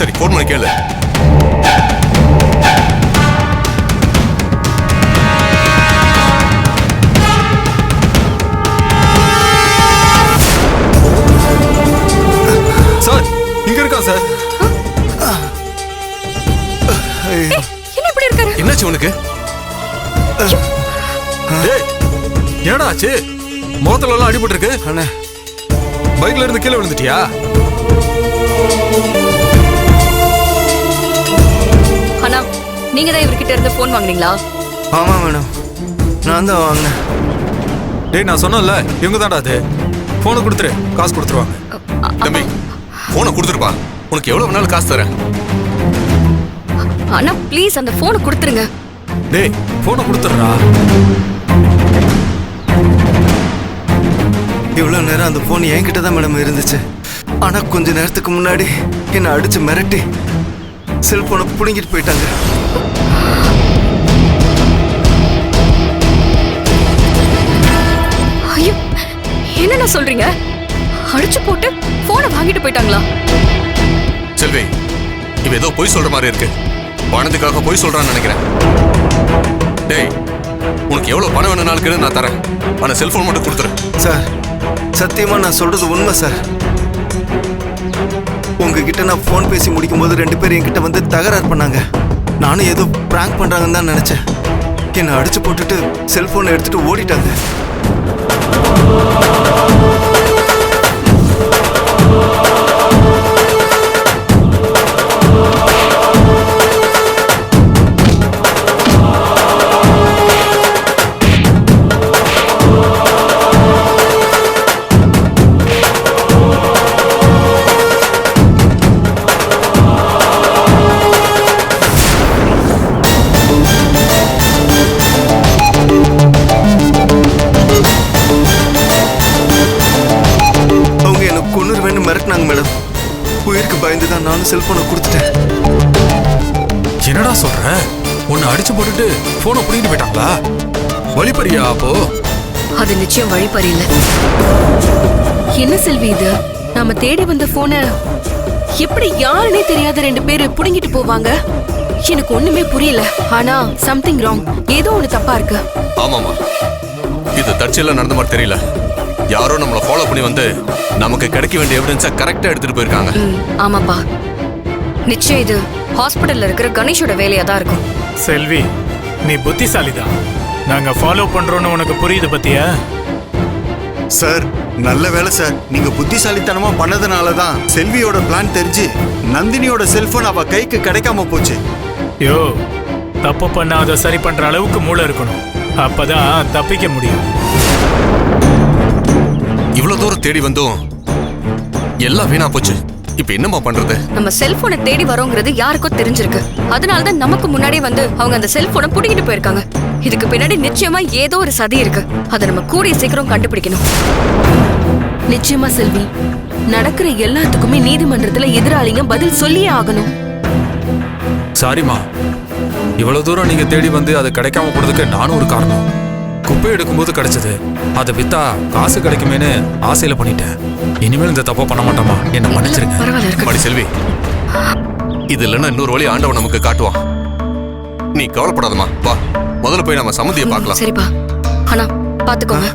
சரி ஃபோன் பண்ணி கேளு. சார் இங்க இருக்கா சார்? என்ன இப்படி இருக்காரு? என்னாச்சு உனக்கு? டேய் என்னடா ஆச்சு? முகத்துல எல்லாம் அடிபட்டு இருக்கு. அண்ணா பைக்ல இருந்து கீழே விழுந்துட்டியா? அண்ணா நீங்க தான் இவர்கிட்ட இருந்து போன் வாங்குனீங்களா? ஆமா மேடம், நான் தான் வாங்கினேன். டேய் நான் சொன்னேன்ல இவங்க தான்டா அது. போனை கொடுத்துரு, காசு கொடுத்துருவாங்க. தம்பி போனை கொடுத்துருப்பா, உனக்கு எவ்வளவு வேணாலும் காசு தரேன். அண்ணா ப்ளீஸ் அந்த போனை கொடுத்துருங்க. டேய் போனை கொடுத்துடுறா. இவ்வளவு நேரம் அந்த போன் என்கிட்ட தான் மேடம் இருந்துச்சு. ஆனா கொஞ்ச நேரத்துக்கு முன்னாடி என்னை அடிச்சு மிரட்டி செல்போனை புடுங்கிட்டு போயிட்டாங்க. ஐயோ என்னண்ணா சொல்றீங்க? அடிச்சு போட்டு போனை வாங்கிட்டு போயிட்டாங்களா? செல்வி இவ ஏதோ பொய் சொல்ற மாதிரி இருக்கு. பணத்துக்காக பொய் சொல்றான்னு நினைக்கிறேன். டேய் உனக்கு எவ்வளவு பணம் வேணும்னாலும் நான் தரேன். ஆனா செல்போன் மட்டும் கொடுத்துரு. சார் சத்தியமா நான் சொல்றது உண்மை சார். உங்ககிட்ட நான் போன் பேசி முடிக்கும் போது 2 பேர் என்கிட்ட வந்து தகராறு பண்ணாங்க. நானும் ஏதோ பிராங்க் பண்றாங்கன்னு தான் நினைச்சேன். என்னை அடிச்சு போட்டுட்டு செல்போனை எடுத்துட்டு ஓடிட்டாங்க. மிரட்டினாங்க மேடம். உயிருக்கு பயந்து தான் நானும் செல்போனை கொடுத்துட்டேன். என்னடா சொல்ற? உன்னை அடிச்சு போட்டுட்டு போனை புடிங்கிட்டு போயிட்டாங்களா? வழிப்பறியா அப்போ? அது நிச்சயம் வழிப்பறி இல்ல. என்ன செல்வி இது? நாம தேடி வந்த போனை எப்படி யாருன்னே தெரியாத 2 பேரு புடுங்கிட்டு போவாங்க? எனக்கு ஒண்ணுமே புரியல. ஆனா சம்திங் ராங். ஏதோ ஒண்ணு தப்பா இருக்கு. ஆமாமா இது தற்செயலா நடந்த மாதிரி தெரியல. யாரோ நம்மளை ஃபாலோ பண்ணி வந்து நமக்கு கிடைக்க வேண்டிய எவிடன்ஸை கரெக்டா எடுத்துட்டு போயிருக்காங்க. ஆமாப்பா நிச்சயம் இது ஹாஸ்பிடல்ல இருக்கிற கணேஷோட வேலையா தான் இருக்கும். செல்வி நீ புத்திசாலிதான். நாங்க ஃபாலோ பண்றோம்னு உனக்கு புரியுது பத்தியா? சார் நல்ல வேலை சார். நீங்க புத்திசாலித்தனமா பண்ணதுனால தான் செல்வியோட பிளான் தெரிஞ்சு நந்தினியோட செல்போன் அவ கைக்கு கிடைக்காம போச்சு. யோ தப்பு பண்ண அதை சரி பண்ற அளவுக்கு மூளை இருக்கணும். அப்பதான் தப்பிக்க முடியும். இவ்வளவு தூரம் தேடி வந்தும் எல்லாம் வீணா போச்சு. இப்ப என்னமா பண்றது? நம்ம செல்போனை தேடி வரோங்கிறது யாருக்கோ தெரிஞ்சிருக்கு. அதனாலதான் நமக்கு முன்னாடியே வந்து அவங்க அந்த செல்போனை புடிங்கிட்டு போயிருக்காங்க. இதுக்கு பின்னாடி நிச்சயமா ஏதோ ஒரு சதி இருக்கு. அதை நம்ம கூடிய சீக்கிரம் கண்டுபிடிக்கணும். நிச்சயமா செல்வி, நடக்கிற எல்லாத்துக்குமே நீதிமன்றத்துல எதிராளிங்க பதில் சொல்லியே ஆகணும். சாரிமா, இவ்வளவு தூரம் நீங்க தேடி வந்து அது கிடைக்காம போறதுக்கு நானும் ஒரு காரணம். குப்பை எடுக்கும்போது கிடைச்சது, அதை வித்தா காசு கிடைக்குமேனு ஆசையில பண்ணிட்டேன். இனிமேல் இந்த தப்பா பண்ண மாட்டோமா? என்ன மன்னிச்சிருங்க. மடி செல்வி, இது இல்லைன்னா இன்னொரு வழி ஆண்டவன் நமக்கு காட்டுவான். நீ கவலைப்படாதமா, வா முதல்ல போய் நம்ம சம்மந்தியை பார்க்கலாம். சரிப்பா, ஆனா பாத்துக்கோங்க.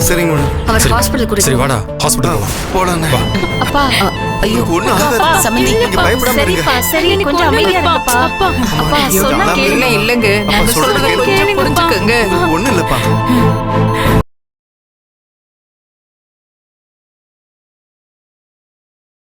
சரிங்க மேடம். அவர் ஹாஸ்பிடல் கூட்டிட்டு சரி வாடா, ஹாஸ்பிடல் போலாம். அப்பா ஐயோ ஒண்ணு சம்மந்தி நீங்க பயப்படாம இருங்க. சரி கொஞ்சம் அமைதியா இருங்கப்பா. அப்பா சொன்னா கேளுங்க. இல்லங்க நான் சொல்றத கொஞ்சம் புரிஞ்சுக்கங்க. ஒண்ணு இல்லப்பா.